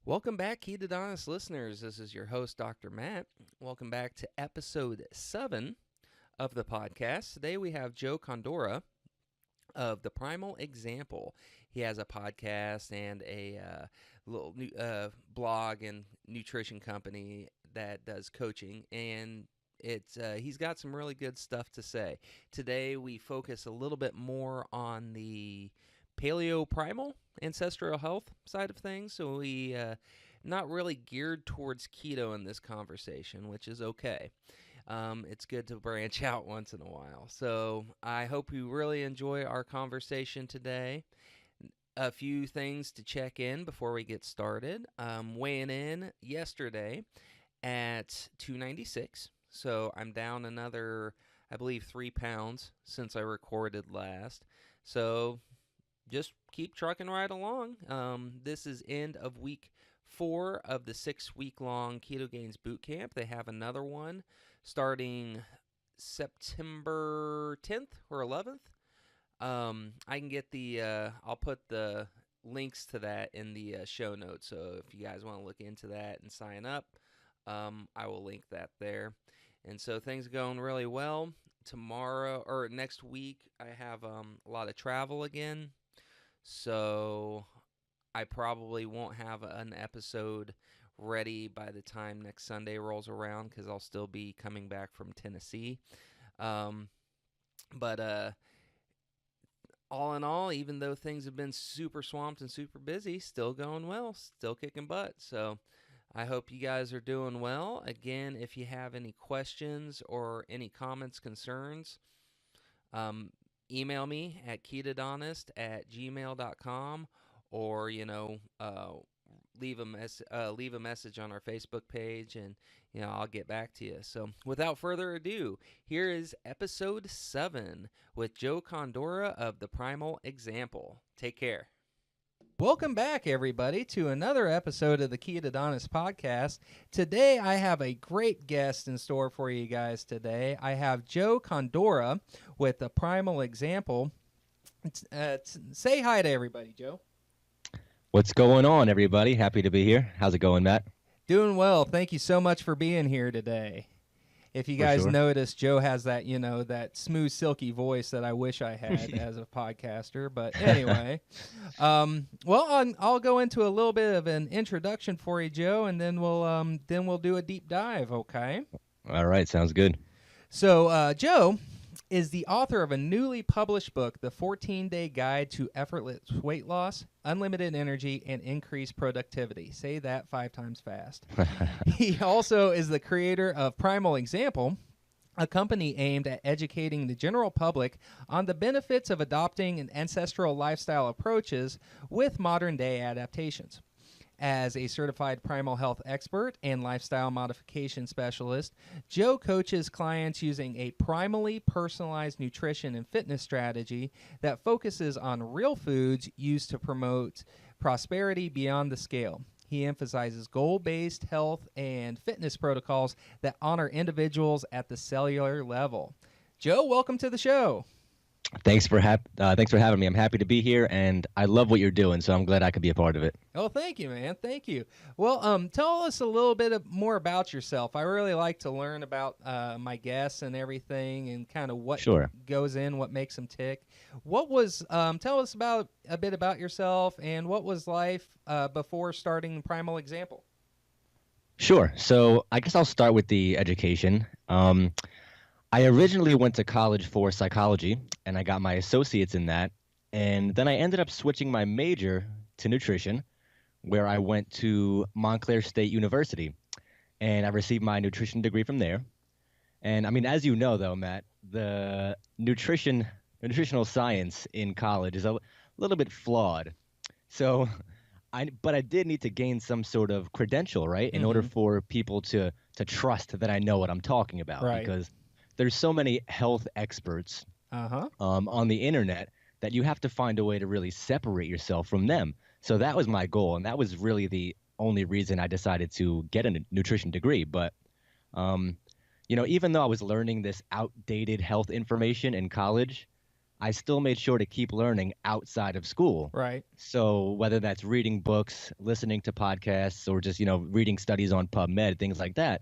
Welcome back, Ketodontist listeners. This is your host, Dr. Matt. Welcome back to episode 7 of the podcast. Today we have Joe Condora of the Primal Example. He has a podcast and a little blog and nutrition company that does coaching, and he's got some really good stuff to say. Today we focus a little bit more on the paleo primal ancestral health side of things, so we not really geared towards keto in this conversation, which is okay. It's good to branch out once in a while. So I hope you really enjoy our conversation today. A few things to check in before we get started. Weighing in yesterday at 296, so I'm down another, I believe, 3 pounds since I recorded last. So just keep trucking right along. This is end of week 4 of the 6-week-long Keto Gains Boot Camp. They have another one starting September 10th or 11th. I can get I'll put the links to that in the show notes. So if you guys want to look into that and sign up, I will link that there. And so things are going really well. Tomorrow or next week, I have a lot of travel again. So I probably won't have an episode ready by the time next Sunday rolls around because I'll still be coming back from Tennessee. But all in all, even though things have been super swamped and super busy, still going well, still kicking butt. So I hope you guys are doing well. Again, if you have any questions or any comments, concerns, email me at ketodontist@gmail.com, or leave a message on our Facebook page, and I'll get back to you. So without further ado, here is episode 7 with Joe Condora of the Primal Example. Take care. Welcome back, everybody, to another episode of the Ketodontist Podcast. Today, I have a great guest in store for you guys today. I have Joe Condora with the Primal Example. Say hi to everybody, Joe. What's going on, everybody? Happy to be here. How's it going, Matt? Doing well. Thank you so much for being here today. If you guys notice, Joe has that, that smooth, silky voice that I wish I had as a podcaster. But anyway, I'll go into a little bit of an introduction for you, Joe, and then we'll do a deep dive. Okay. All right. Sounds good. So, Joe is the author of a newly published book, The 14-Day Guide to Effortless Weight Loss, Unlimited Energy, and Increased Productivity. Say that 5 times fast. He also is the creator of Primal Example, a company aimed at educating the general public on the benefits of adopting an ancestral lifestyle approaches with modern-day adaptations. As a certified primal health expert and lifestyle modification specialist, Joe coaches clients using a primally personalized nutrition and fitness strategy that focuses on real foods used to promote prosperity beyond the scale. He emphasizes goal-based health and fitness protocols that honor individuals at the cellular level. Joe, welcome to the show. Thanks for having me. I'm happy to be here, and I love what you're doing, so I'm glad I could be a part of it. Oh, thank you, man. Thank you. Well, tell us a little bit more about yourself. I really like to learn about my guests and everything, and kind of what goes in, what makes them tick. Tell us a bit about yourself, and what was life before starting Primal Example? Sure. So I guess I'll start with the education. I originally went to college for psychology, and I got my associates in that. And then I ended up switching my major to nutrition, where I went to Montclair State University. And I received my nutrition degree from there. And I mean, as you know, though, Matt, the nutritional science in college is a little bit flawed. So, but I did need to gain some sort of credential, right, in order for people to trust that I know what I'm talking about. Right. Because there's so many health experts on the internet that you have to find a way to really separate yourself from them. So that was my goal, and that was really the only reason I decided to get a nutrition degree. But, even though I was learning this outdated health information in college, I still made sure to keep learning outside of school. Right. So whether that's reading books, listening to podcasts, or just, reading studies on PubMed, things like that.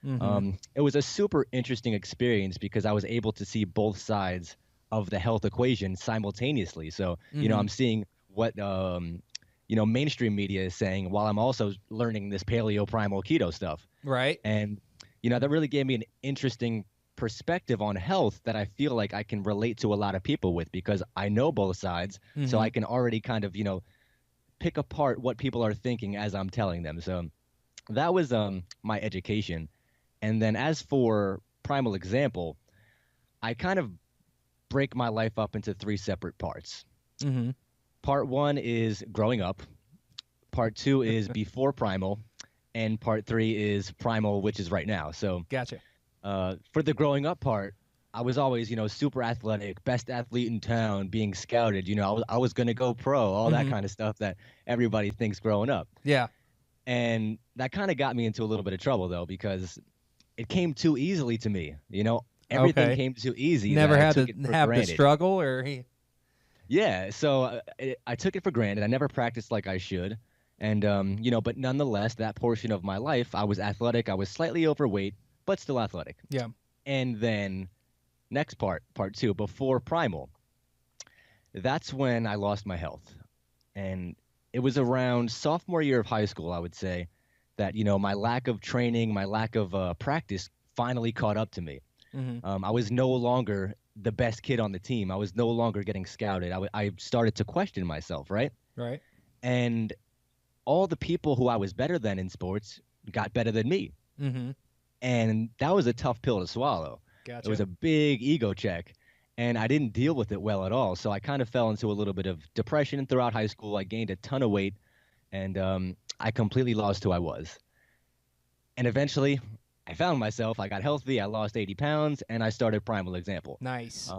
Mm-hmm. It was a super interesting experience because I was able to see both sides of the health equation simultaneously. So, Mm-hmm. I'm seeing what, mainstream media is saying while I'm also learning this paleo primal keto stuff. Right. And, that really gave me an interesting perspective on health that I feel like I can relate to a lot of people with because I know both sides. So Mm-hmm. I can already kind of, pick apart what people are thinking as I'm telling them. So that was my education. And then as for Primal Example, I kind of break my life up into three separate parts. Mm-hmm. Part one is growing up. Part two is before Primal. And part three is Primal, which is right now. So Gotcha. for the growing up part, I was always, super athletic, best athlete in town, being scouted. I was going to go pro, all that Mm-hmm. kind of stuff that everybody thinks growing up. Yeah. And that kind of got me into a little bit of trouble, though, because it came too easily to me. Everything Okay. came too easy Never that I had took to it for have the granted. struggle, or Yeah, so I took it for granted. I never practiced like I should. And, but nonetheless, that portion of my life, I was athletic. I was slightly overweight, but still athletic. yeah. And then next part two, before Primal, that's when I lost my health. And it was around sophomore year of high school, I would say, that, my lack of training, my lack of practice finally caught up to me. Mm-hmm. I was no longer the best kid on the team. I was no longer getting scouted. I started to question myself, right? Right. And all the people who I was better than in sports got better than me. Mm-hmm. And that was a tough pill to swallow. Gotcha. It was a big ego check. And I didn't deal with it well at all. So I kind of fell into a little bit of depression throughout high school. I gained a ton of weight, and I completely lost who I was. And eventually, I found myself. I got healthy. I lost 80 pounds, and I started Primal Example. Nice.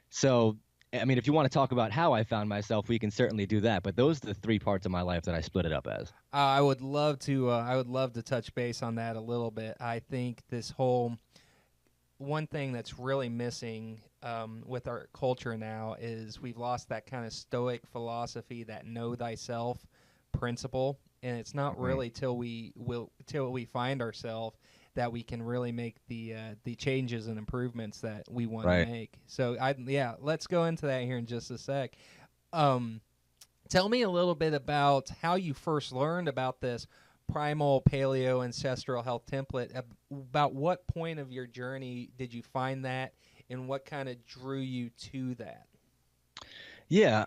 So, I mean, if you want to talk about how I found myself, we can certainly do that. But those are the three parts of my life that I split it up as. I would love to. I would love to touch base on that a little bit. I think this whole one thing that's really missing with our culture now is we've lost that kind of stoic philosophy, that know thyself principle, and it's not really till we find ourselves that we can really make the changes and improvements that we want to make. So let's go into that here in just a sec. Tell me a little bit about how you first learned about this primal paleo ancestral health template. About what point of your journey did you find that, and what kind of drew you to that? Yeah,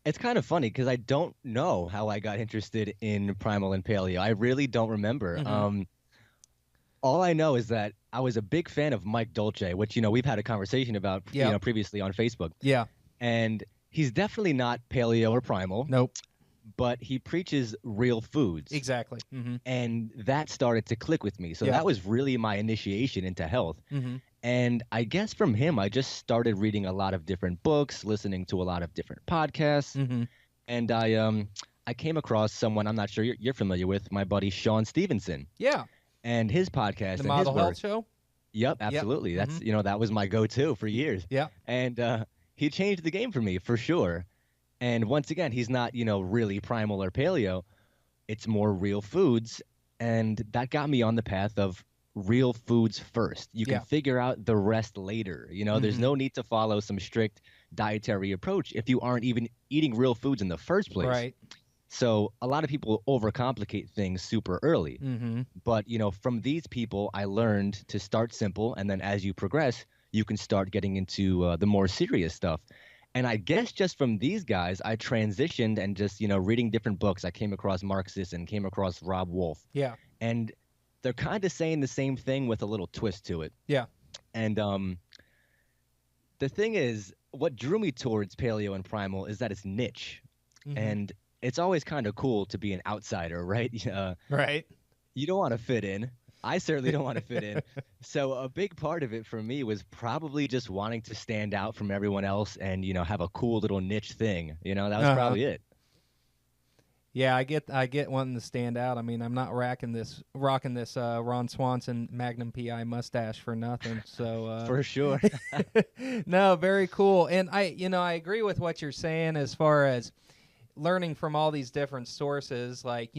it's kind of funny because I don't know how I got interested in primal and paleo. I really don't remember. Mm-hmm. All I know is that I was a big fan of Mike Dolce, which we've had a conversation about previously on Facebook. Yeah. And he's definitely not paleo or primal. Nope. But he preaches real foods. Exactly. Mm-hmm. And that started to click with me. So that was really my initiation into health. Mm-hmm. And I guess from him, I just started reading a lot of different books, listening to a lot of different podcasts. Mm-hmm. And I came across someone I'm not sure you're familiar with, my buddy Sean Stevenson. Yeah. And his podcast. The and Model his Health work. Show? Yep, absolutely. Yep. That's, that was my go-to for years. Yeah. And he changed the game for me, for sure. And once again, he's not, really primal or paleo. It's more real foods. And that got me on the path of real foods first. You can figure out the rest later. There's no need to follow some strict dietary approach if you aren't even eating real foods in the first place. Right. So a lot of people overcomplicate things super early. Mm-hmm. But, from these people, I learned to start simple. And then as you progress, you can start getting into the more serious stuff. And I guess just from these guys, I transitioned and just, reading different books. I came across Marxists and came across Rob Wolf. Yeah. And they're kind of saying the same thing with a little twist to it. Yeah. And the thing is, what drew me towards paleo and primal is that it's niche. Mm-hmm. And it's always kind of cool to be an outsider, right? Right. You don't want to fit in. I certainly don't want to fit in. So a big part of it for me was probably just wanting to stand out from everyone else and, have a cool little niche thing. That was probably it. Yeah, I get wanting to stand out. I mean, I'm not rocking this Ron Swanson Magnum PI mustache for nothing. So For sure. no, very cool. And I agree with what you're saying as far as learning from all these different sources. Like,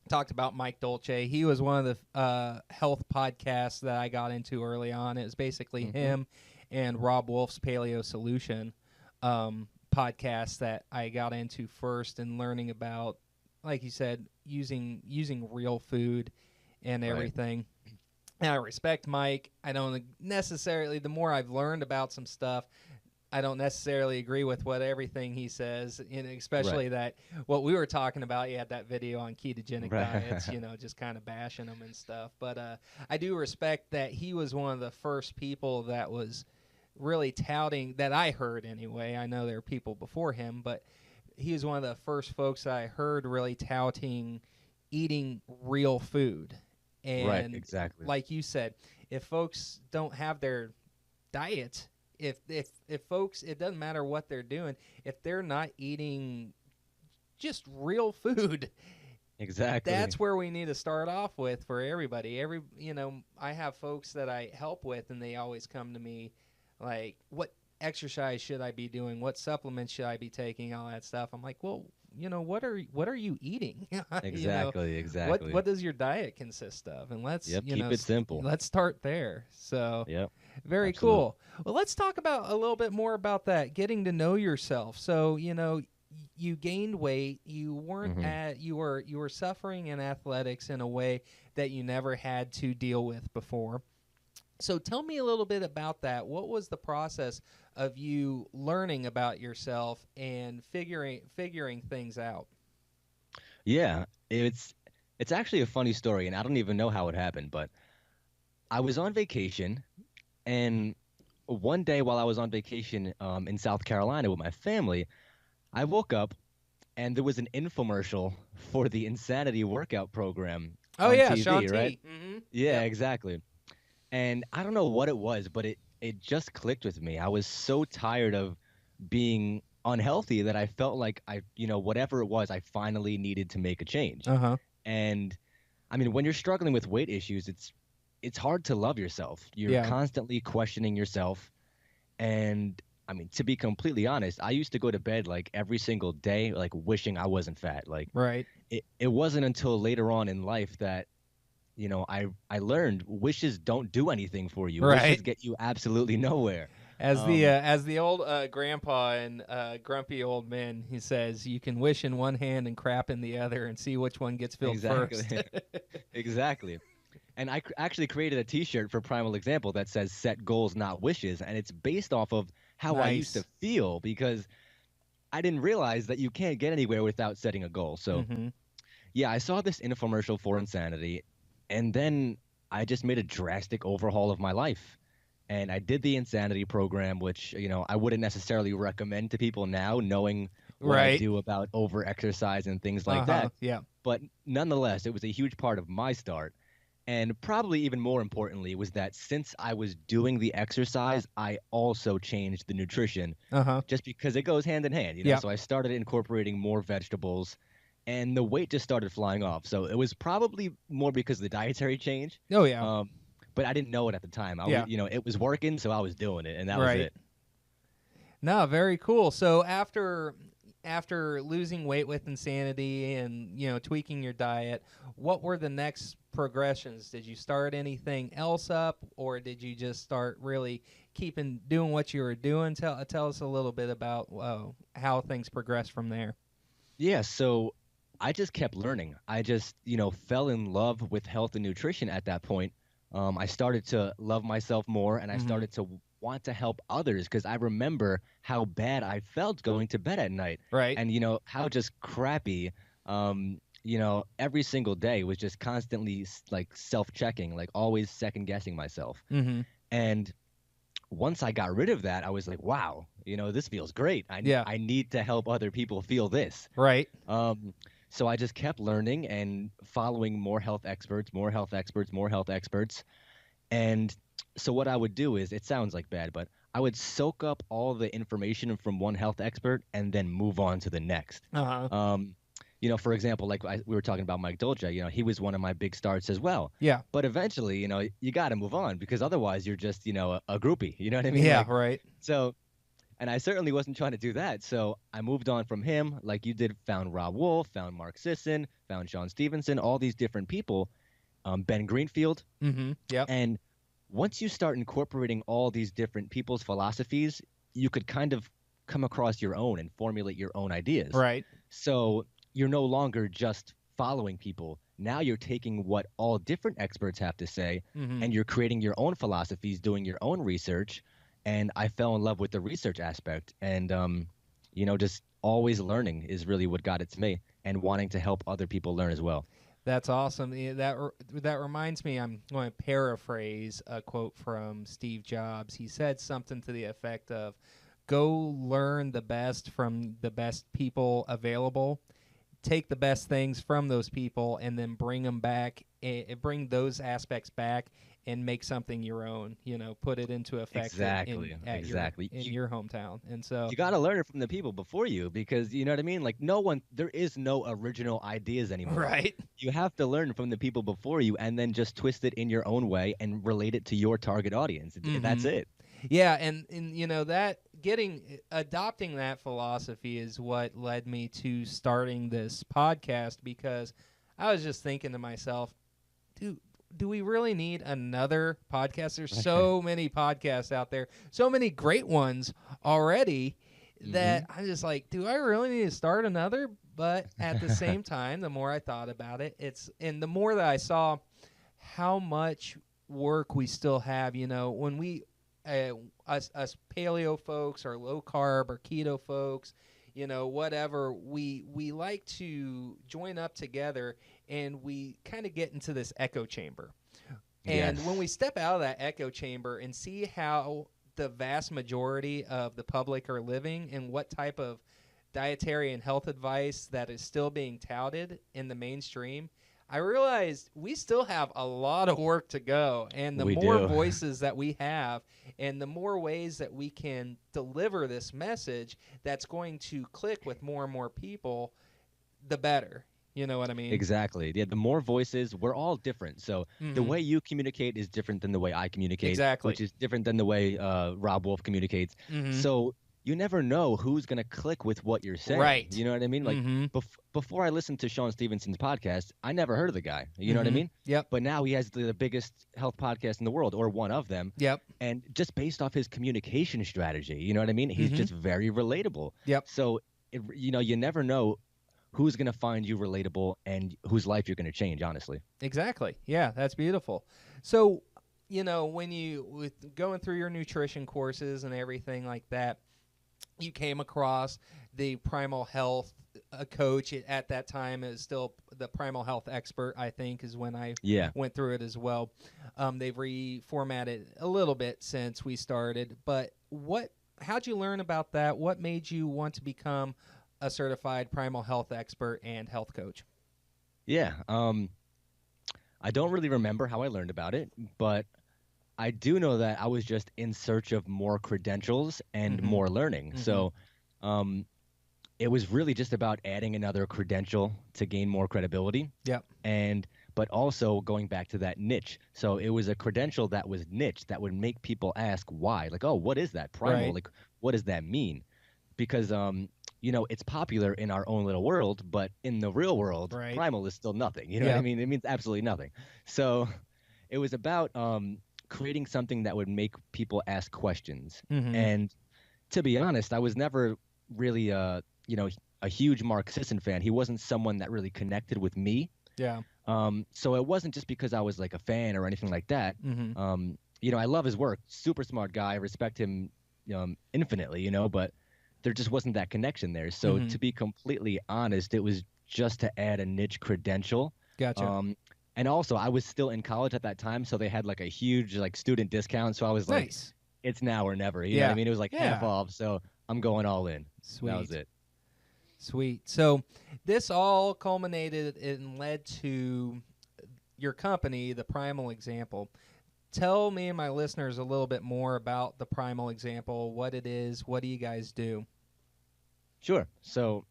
talked about Mike Dolce. He was one of the health podcasts that I got into early on. It was basically him and Rob Wolf's Paleo Solution podcast that I got into first, and learning about, like you said, using real food and everything. Right. And I respect Mike. I don't necessarily, the more I've learned about some stuff, I don't necessarily agree with what everything he says, especially that what we were talking about. You had that video on ketogenic diets, just kind of bashing them and stuff. But I do respect that he was one of the first people that was really touting, that I heard anyway. I know there are people before him, but he was one of the first folks that I heard really touting eating real food. And right, exactly. Like you said, if folks don't have their diet, if folks, it doesn't matter what they're doing, if they're not eating just real food, exactly, that's where we need to start off with for everybody. I have folks that I help with, and they always come to me like, what exercise should I be doing? What supplements should I be taking? All that stuff. I'm like, well, what are you eating? Exactly, exactly. What does your diet consist of? And let's keep it simple. Let's start there. So very absolutely. cool. Well, let's talk about a little bit more about that, getting to know yourself. So you gained weight. You weren't you were suffering in athletics in a way that you never had to deal with before. So tell me a little bit about that. What was the process of you learning about yourself and figuring things out? Yeah, it's actually a funny story, and I don't even know how it happened, but I was on vacation, and one day while I was on vacation in South Carolina with my family, I woke up and there was an infomercial for the Insanity workout program on TV, Sean right? T. Mm-hmm. Yeah, exactly. And I don't know what it was, but it just clicked with me. I was so tired of being unhealthy that I felt like whatever it was, I finally needed to make a change. And I mean, when you're struggling with weight issues, it's hard to love yourself. You're constantly questioning yourself. And I mean, to be completely honest, I used to go to bed like every single day, like wishing I wasn't fat. Like, right. It wasn't until later on in life that I learned wishes don't do anything for you. Right. Wishes get you absolutely nowhere. As the old grandpa and grumpy old man, he says, you can wish in one hand and crap in the other and see which one gets filled first. Exactly. And I actually created a T-shirt for Primal Example that says "Set goals, not wishes," and it's based off of how I used to feel, because I didn't realize that you can't get anywhere without setting a goal. So, yeah, I saw this infomercial for Insanity. And then I just made a drastic overhaul of my life. And I did the Insanity program, which, I wouldn't necessarily recommend to people now, knowing what I do about over-exercise and things like that. Yeah. But nonetheless, it was a huge part of my start. And probably even more importantly was that since I was doing the exercise, I also changed the nutrition, just because it goes hand in hand. So I started incorporating more vegetables, and the weight just started flying off. So it was probably more because of the dietary change. Oh, yeah. But I didn't know it at the time. It was working, so I was doing it, and that was it. No, very cool. So after losing weight with Insanity and, tweaking your diet, what were the next progressions? Did you start anything else up, or did you just start really doing what you were doing? Tell us a little bit about how things progressed from there. Yeah, so I just kept learning. I just, fell in love with health and nutrition at that point. I started to love myself more, and I started to want to help others, because I remember how bad I felt going to bed at night. Right. And, how just crappy, every single day was just constantly like self-checking, like always second-guessing myself. And once I got rid of that, I was like, wow, this feels great. I need to help other people feel this. Right. So I just kept learning and following more health experts. And so what I would do is, it sounds like bad, but I would soak up all the information from one health expert and then move on to the next. for example, like we were talking about Mike Dolce, he was one of my big starts as well. Yeah. But eventually, you got to move on because otherwise you're just, a groupie. You know what I mean? Yeah, Like, right. so, and I certainly wasn't trying to do that. So I moved on from him, like you did, found Rob Wolf, found Mark Sisson, found Sean Stevenson, all these different people, Ben Greenfield. Mm-hmm. Yep. And once you start incorporating all these different people's philosophies, you could kind of come across your own and formulate your own ideas. Right. So you're no longer just following people. Now you're taking what all different experts have to say, and you're creating your own philosophies, doing your own research. And I fell in love with the research aspect. And, just always learning is really what got it to me, and wanting to help other people learn as well. That's awesome. Yeah, that reminds me, I'm going to paraphrase a quote from Steve Jobs. He said something to the effect of, go learn the best from the best people available, take the best things from those people, and then bring them back, bring those aspects back and make something your own, put it into effect Exactly. in your hometown. And so you got to learn it from the people before you, because you know what I mean? Like there is no original ideas anymore. Right. You have to learn from the people before you and then just twist it in your own way and relate it to your target audience. That's it. Yeah, and that adopting that philosophy is what led me to starting this podcast, because I was just thinking to myself, do we really need another podcast? There's so many podcasts out there, so many great ones already, that I'm just like, do I really need to start another? But at the same time, the more I thought about it, and the more that I saw how much work we still have, when we us paleo folks or low carb or keto folks, whatever, we like to join up together and we kind of get into this echo chamber. And when we step out of that echo chamber and see how the vast majority of the public are living and what type of dietary and health advice that is still being touted in the mainstream, I realized we still have a lot of work to go. And the more voices that we have and the more ways that we can deliver this message that's going to click with more and more people, the better. You know what I mean? Exactly. Yeah, the more voices, we're all different. So the way you communicate is different than the way I communicate. Exactly. Which is different than the way Rob Wolf communicates. So you never know who's going to click with what you're saying. Right. You know what I mean? Like before I listened to Sean Stevenson's podcast, I never heard of the guy. You know what I mean? Yep. But now he has the biggest health podcast in the world, or one of them. Yep. And just based off his communication strategy, you know what I mean? He's just very relatable. Yep. So, you never know who's going to find you relatable and whose life you're going to change, honestly. Exactly. Yeah, that's beautiful. So, when with going through your nutrition courses and everything like that, you came across the Primal Health coach at that time. Is still the Primal Health expert, I think, is when I went through it as well. They've reformatted a little bit since we started, but how'd you learn about that? What made you want to become a certified Primal Health expert and health coach? Yeah. I don't really remember how I learned about it, but I do know that I was just in search of more credentials and more learning. So it was really just about adding another credential to gain more credibility. Yep. But also going back to that niche. So it was a credential that was niche that would make people ask why. Like, oh, what is that? Primal? Right. Like, what does that mean? Because it's popular in our own little world, but in the real world, Primal is still nothing. You know what I mean? It means absolutely nothing. So it was about creating something that would make people ask questions. And to be honest, I was never really a huge Mark Sisson fan. He wasn't someone that really connected with me. Yeah. So it wasn't just because I was like a fan or anything like that. I love his work. Super smart guy. I respect him infinitely, but there just wasn't that connection there. So to be completely honest, it was just to add a niche credential. Gotcha. And also, I was still in college at that time, so they had like a huge like student discount. So I was like, it's now or never. You know what I mean? It was like half off. So I'm going all in. Sweet. That was it. Sweet. So this all culminated and led to your company, the Primal Example. Tell me and my listeners a little bit more about the Primal Example, what it is, what do you guys do? Sure. So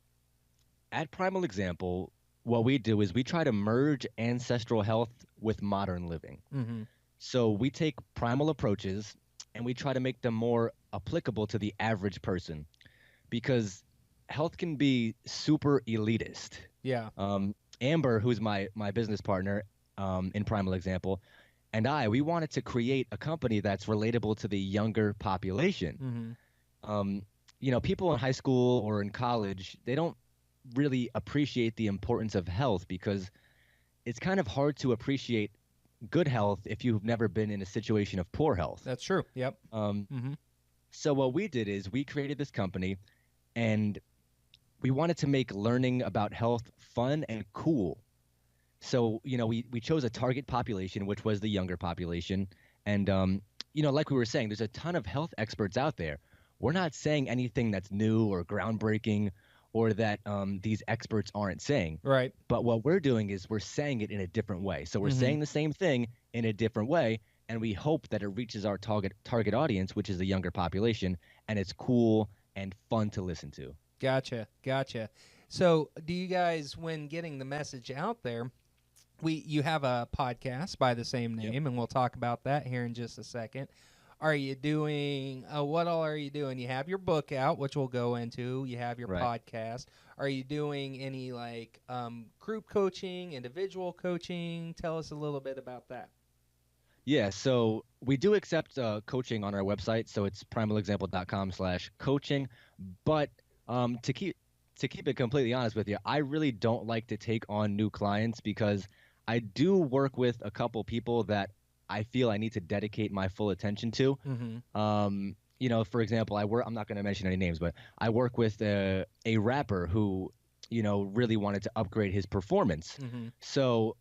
at Primal Example, what we do is we try to merge ancestral health with modern living. Mm-hmm. So we take primal approaches and we try to make them more applicable to the average person because health can be super elitist. Yeah. Amber, who's my business partner in Primal Example, and we wanted to create a company that's relatable to the younger population. Mm-hmm. People in high school or in college, they don't really appreciate the importance of health because it's kind of hard to appreciate good health if you've never been in a situation of poor health. That's true. Yep. Mm-hmm. So what we did is we created this company, and we wanted to make learning about health fun and cool. So, we chose a target population, which was the younger population. And, like we were saying, there's a ton of health experts out there. We're not saying anything that's new or groundbreaking or that these experts aren't saying. Right. But what we're doing is we're saying it in a different way. So we're Mm-hmm. saying the same thing in a different way, and we hope that it reaches our target audience, which is the younger population, and it's cool and fun to listen to. Gotcha. So do you guys, when getting the message out there, you have a podcast by the same name, Yep. and we'll talk about that here in just a second. Are you doing, what all are you doing? You have your book out, which we'll go into. You have your Right. podcast. Are you doing any group coaching, individual coaching? Tell us a little bit about that. Yeah, so we do accept coaching on our website, so it's primalexample.com/coaching. But to keep it completely honest with you, I really don't like to take on new clients because I do work with a couple people that I feel I need to dedicate my full attention to. Mm-hmm. For example, I'm not going to mention any names, but I work with a rapper who, really wanted to upgrade his performance. Mm-hmm. So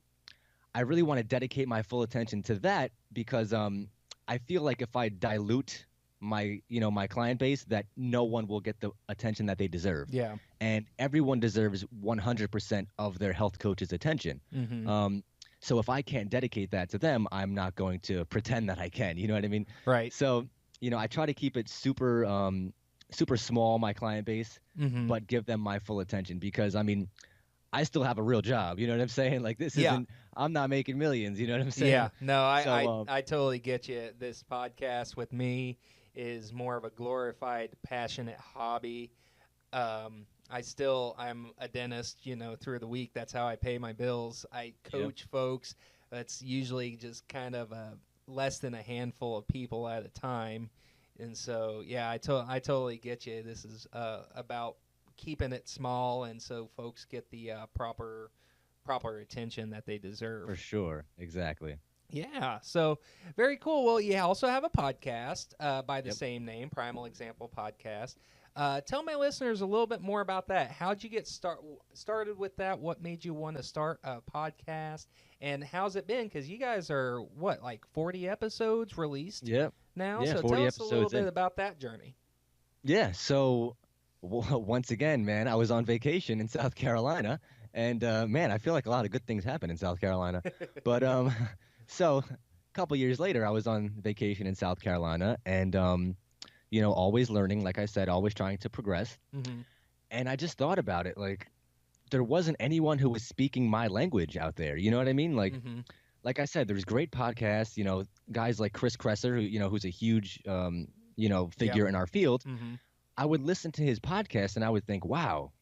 I really want to dedicate my full attention to that because I feel like if I dilute my client base, that no one will get the attention that they deserve. Yeah. And everyone deserves 100% of their health coach's attention. Mm-hmm. So if I can't dedicate that to them, I'm not going to pretend that I can. You know what I mean? Right. So, I try to keep it super small, my client base, Mm-hmm. but give them my full attention because, I still have a real job. You know what I'm saying? Like I'm not making millions. You know what I'm saying? Yeah. No, I totally get you. This podcast with me is more of a glorified, passionate hobby. I'm a dentist, through the week. That's how I pay my bills. I coach folks. That's usually just kind of less than a handful of people at a time. And so, yeah, I totally get you. This is about keeping it small, and so folks get the proper attention that they deserve. For sure. Exactly. Yeah, so very cool. Well, you also have a podcast by the Yep. same name, Primal Example Podcast. Tell my listeners a little bit more about that. How'd you get started with that? What made you want to start a podcast? And how's it been? Because you guys are, 40 episodes released now? Yeah, So 40 tell us a little episodes bit in. about that journey. Yeah. So once again, man, I was on vacation in South Carolina, and man, I feel like a lot of good things happen in South Carolina. But so a couple years later, I was on vacation in South Carolina, and always learning, like I said, always trying to progress. Mm-hmm. And I just thought about it, like there wasn't anyone who was speaking my language out there. You know what I mean? Like, Mm-hmm. like I said, there's great podcasts. Guys like Chris Kresser, who's a huge figure in our field. Mm-hmm. I would listen to his podcast and I would think, wow,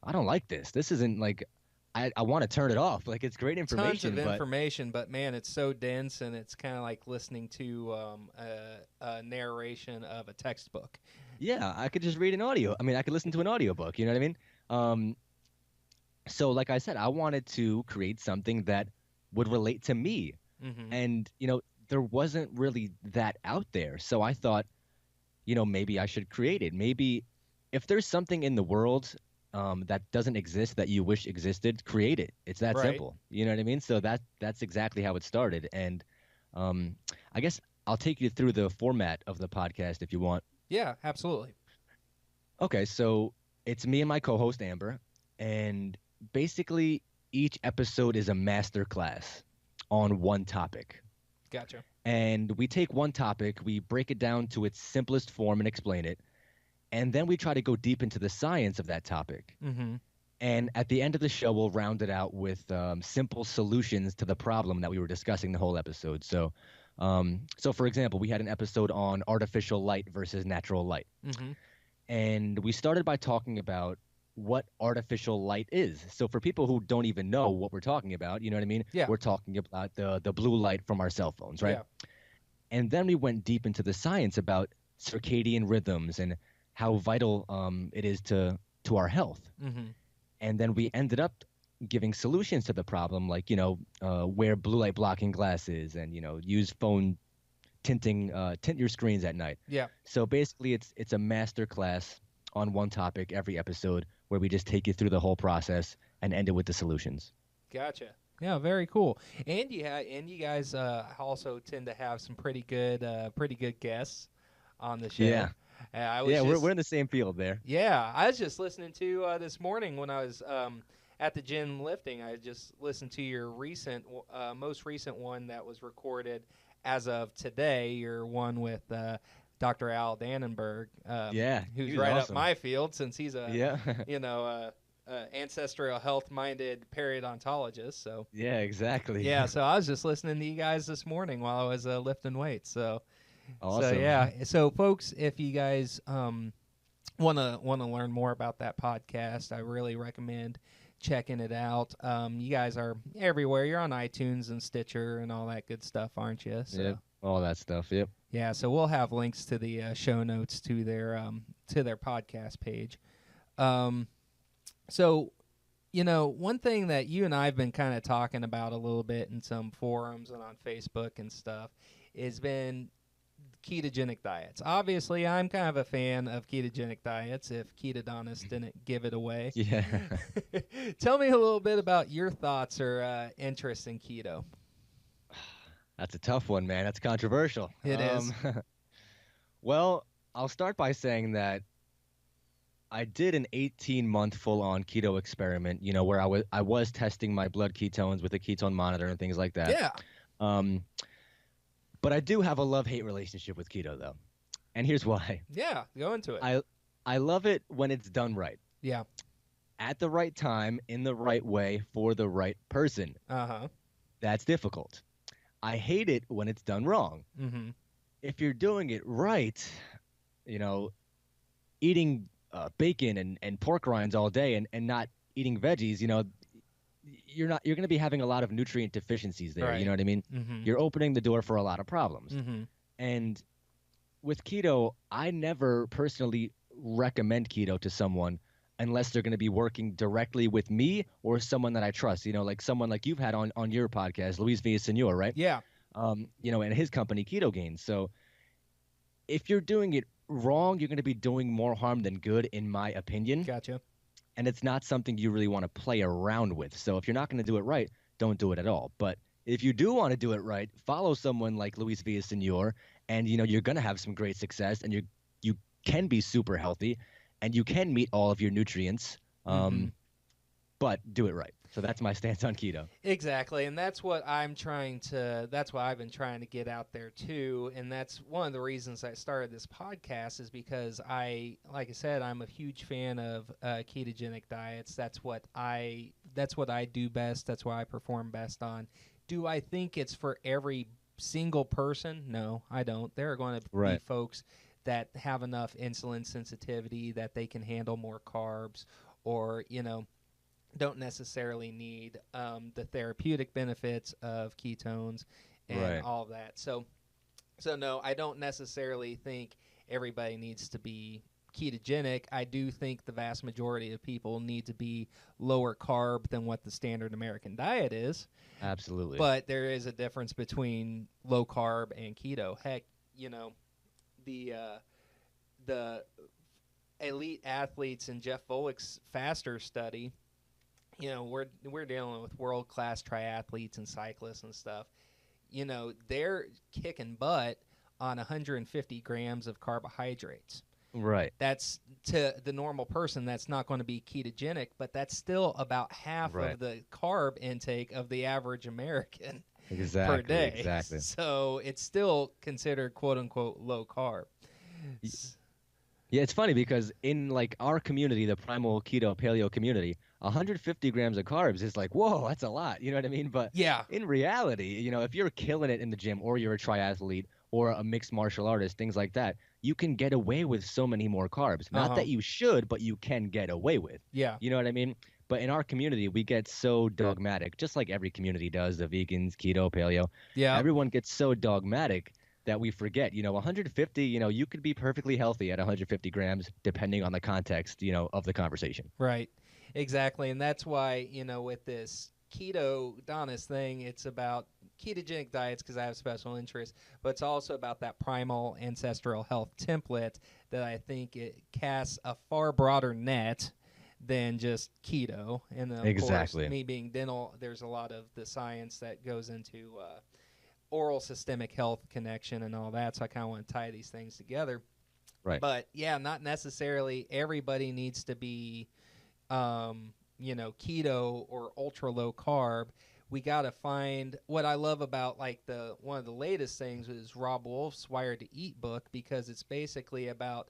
I don't like this. This isn't like, I want to turn it off. Like, it's great information. Tons of information, but man, it's so dense, and it's kind of like listening to a narration of a textbook. Yeah, I could just read an audio. I mean, I could listen to an audiobook. You know what I mean? So like I said, I wanted to create something that would relate to me. Mm-hmm. And, there wasn't really that out there. So I thought, maybe I should create it. Maybe if there's something in the world that doesn't exist that you wish existed, create it. It's that Right. simple. You know what I mean? So that's exactly how it started. And I guess I'll take you through the format of the podcast if you want. Yeah, absolutely. Okay, so it's me and my co-host Amber, and basically each episode is a master class on one topic. Gotcha. And we take one topic, we break it down to its simplest form and explain it, and then we try to go deep into the science of that topic. Mm-hmm. And at the end of the show, we'll round it out with simple solutions to the problem that we were discussing the whole episode. So for example, we had an episode on artificial light versus natural light. Mm-hmm. And we started by talking about what artificial light is. So for people who don't even know what we're talking about, you know what I mean? Yeah. We're talking about the blue light from our cell phones, right? Yeah. And then we went deep into the science about circadian rhythms and how vital it is to our health. Mm-hmm. And then we ended up giving solutions to the problem, like, wear blue light blocking glasses and, use phone tinting, tint your screens at night. Yeah. So basically it's a master class on one topic every episode where we just take you through the whole process and end it with the solutions. Gotcha. Yeah, very cool. And you guys also tend to have some pretty good guests on the show. Yeah. We're in the same field there. Yeah, I was just listening to this morning when I was at the gym lifting. I just listened to your most recent one that was recorded as of today. Your one with Dr. Al Dannenberg. Who's right awesome. up my field since he's a Yeah. ancestral health-minded periodontologist. So Yeah, exactly. yeah, so I was just listening to you guys this morning while I was lifting weights. So. Awesome. So yeah, so folks, if you guys want to learn more about that podcast, I really recommend checking it out. You guys are everywhere. You're on iTunes and Stitcher and all that good stuff, aren't you? So, Yep. All that stuff. Yep. Yeah, so we'll have links to the show notes to their podcast page. So, one thing that you and I have been kind of talking about a little bit in some forums and on Facebook and stuff has been ketogenic diets. Obviously, I'm kind of a fan of ketogenic diets if Ketodontist didn't give it away. Yeah. Tell me a little bit about your thoughts or interest in keto. That's a tough one, man. That's controversial. It is. Well, I'll start by saying that I did an 18-month full-on keto experiment, where I was testing my blood ketones with a ketone monitor and things like that. Yeah. But I do have a love-hate relationship with keto, though. And here's why. Yeah, go into it. I love it when it's done right. Yeah. At the right time, in the right way, for the right person. Uh-huh. That's difficult. I hate it when it's done wrong. Mm-hmm. If you're doing it right, eating bacon and pork rinds all day and not eating veggies, you're going to be having a lot of nutrient deficiencies there. Right. You know what I mean? Mm-hmm. You're opening the door for a lot of problems. Mm-hmm. And with keto, I never personally recommend keto to someone unless they're going to be working directly with me or someone that I trust, like someone like you've had on your podcast, Luis Villasenor, right? Yeah. And his company, Keto Gains. So if you're doing it wrong, you're going to be doing more harm than good, in my opinion. Gotcha. And it's not something you really want to play around with. So if you're not going to do it right, don't do it at all. But if you do want to do it right, follow someone like Luis Villasenor, and you're going to have some great success, and you can be super healthy, and you can meet all of your nutrients. But do it right. So that's my stance on keto. Exactly, and that's what I've been trying to get out there too, and that's one of the reasons I started this podcast is because like I said, I'm a huge fan of ketogenic diets. That's what I do best. That's what I perform best on. Do I think it's for every single person? No, I don't. There are going to be folks that have enough insulin sensitivity that they can handle more carbs, or don't necessarily need the therapeutic benefits of ketones and all of that. So no, I don't necessarily think everybody needs to be ketogenic. I do think the vast majority of people need to be lower carb than what the standard American diet is. Absolutely. But there is a difference between low carb and keto. Heck, the elite athletes in Jeff Volek's faster study, we're dealing with world-class triathletes and cyclists and stuff. They're kicking butt on 150 grams of carbohydrates. Right. That's, to the normal person, that's not going to be ketogenic, but that's still about half of the carb intake of the average American per day. Exactly. So it's still considered quote-unquote low carb. Yeah, it's funny because in like our community, the primal keto paleo community, 150 grams of carbs is like, whoa, that's a lot. You know what I mean? But Yeah. in reality, if you're killing it in the gym or you're a triathlete or a mixed martial artist, things like that, you can get away with so many more carbs. Not Uh-huh. that you should, but you can get away with. Yeah. You know what I mean? But in our community, we get so dogmatic, just like every community does, the vegans, keto, paleo. Yeah. Everyone gets so dogmatic that we forget, 150, you could be perfectly healthy at 150 grams, depending on the context, of the conversation. Right. Exactly. And that's why, with this Ketodontist thing, it's about ketogenic diets because I have special interest, but it's also about that primal ancestral health template that I think it casts a far broader net than just keto. And then, of Exactly. course, me being dental, there's a lot of the science that goes into oral systemic health connection and all that. So I kind of want to tie these things together. Right. But yeah, not necessarily everybody needs to be, keto or ultra low carb. We got to find what I love about like one of the latest things is Rob Wolf's Wired to Eat book, because it's basically about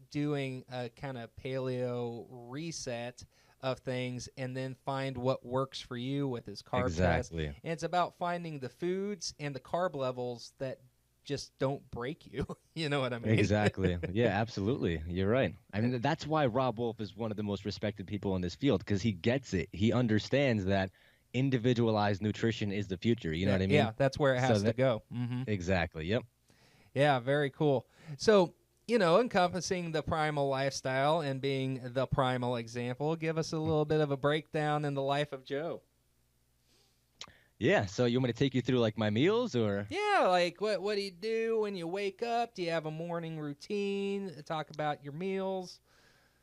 doing a kind of paleo reset of things and then find what works for you with his carb test. Exactly. And it's about finding the foods and the carb levels that just don't break you. You know what I mean? Exactly. Yeah, absolutely. You're right. I mean, that's why Rob Wolf is one of the most respected people in this field, because he gets it. He understands that individualized nutrition is the future. You know what I mean? Yeah, that's where it has to go. Exactly. Yep. Yeah, very cool. So, encompassing the primal lifestyle and being the primal example, give us a little bit of a breakdown in the life of Joe. Yeah, so you want me to take you through like my meals or? Yeah, like what do you do when you wake up? Do you have a morning routine? Talk about your meals.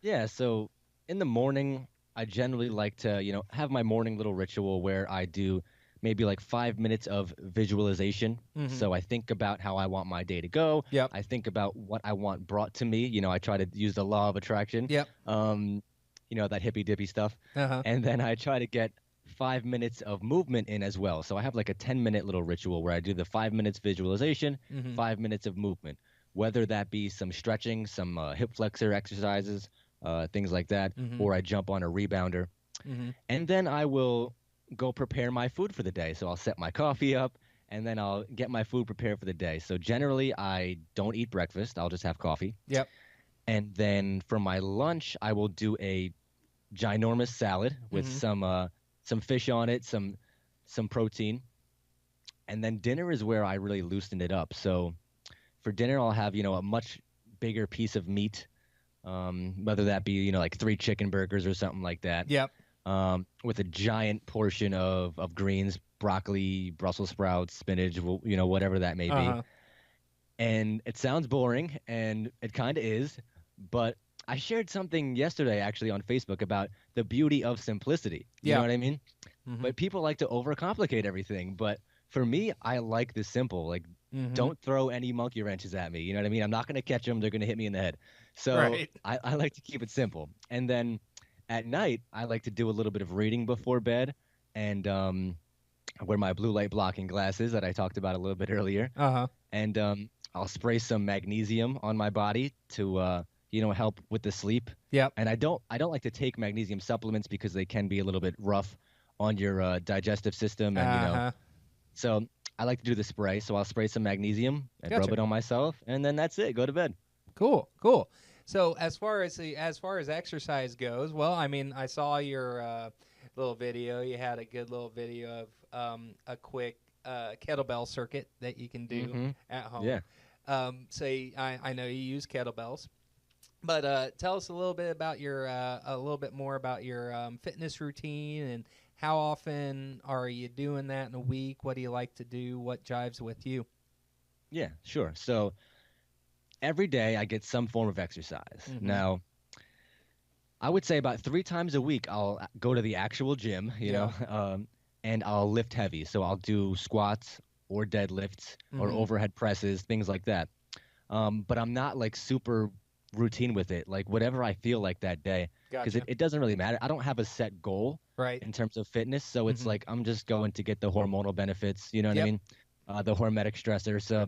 Yeah, so in the morning, I generally like to, have my morning little ritual where I do maybe like 5 minutes of visualization. So I think about how I want my day to go. Yep. I think about what I want brought to me. I try to use the law of attraction. Yep. That hippy dippy stuff. Uh-huh. And then I try to get 5 minutes of movement in as well. So I have like a 10-minute little ritual where I do the 5 minutes visualization, 5 minutes of movement, whether that be some stretching, some hip flexor exercises, things like that, or I jump on a rebounder. And then I will go prepare my food for the day. So I'll set my coffee up and then I'll get my food prepared for the day. So generally I don't eat breakfast. I'll just have coffee. Yep. And then for my lunch, I will do a ginormous salad with some fish on it, some protein. And then dinner is where I really loosen it up. So for dinner, I'll have, a much bigger piece of meat, whether that be, like 3 chicken burgers or something like that. Yep. With a giant portion of greens, broccoli, Brussels sprouts, spinach, whatever that may be. And it sounds boring, and it kind of is, but I shared something yesterday actually on Facebook about the beauty of simplicity. You know what I mean? But people like to overcomplicate everything. But for me, I like the simple. Like, don't throw any monkey wrenches at me. You know what I mean? I'm not going to catch them. They're going to hit me in the head. So I like to keep it simple. And then at night, I like to do a little bit of reading before bed, and I wear my blue light blocking glasses that I talked about a little bit earlier. And I'll spray some magnesium on my body to help with the sleep. Yep. And I don't like to take magnesium supplements because they can be a little bit rough on your digestive system, and so I like to do the spray. So I'll spray some magnesium and rub it on myself, and then that's it. Go to bed. Cool. So as far as exercise goes, well, I mean, I saw your little video. You had a good little video of a quick kettlebell circuit that you can do at home. Yeah. So I know you use kettlebells, but tell us a little bit more about your fitness routine, and how often are you doing that in a week? What do you like to do? What jives with you? Yeah, sure. So every day I get some form of exercise. Now, I would say about 3 times a week I'll go to the actual gym, and I'll lift heavy. So I'll do squats or deadlifts or overhead presses, things like that. But I'm not like super routine with it, like whatever I feel like that day, because it doesn't really matter. I don't have a set goal in terms of fitness. So it's like I'm just going to get the hormonal benefits, you know what I mean? The hormetic stressor. So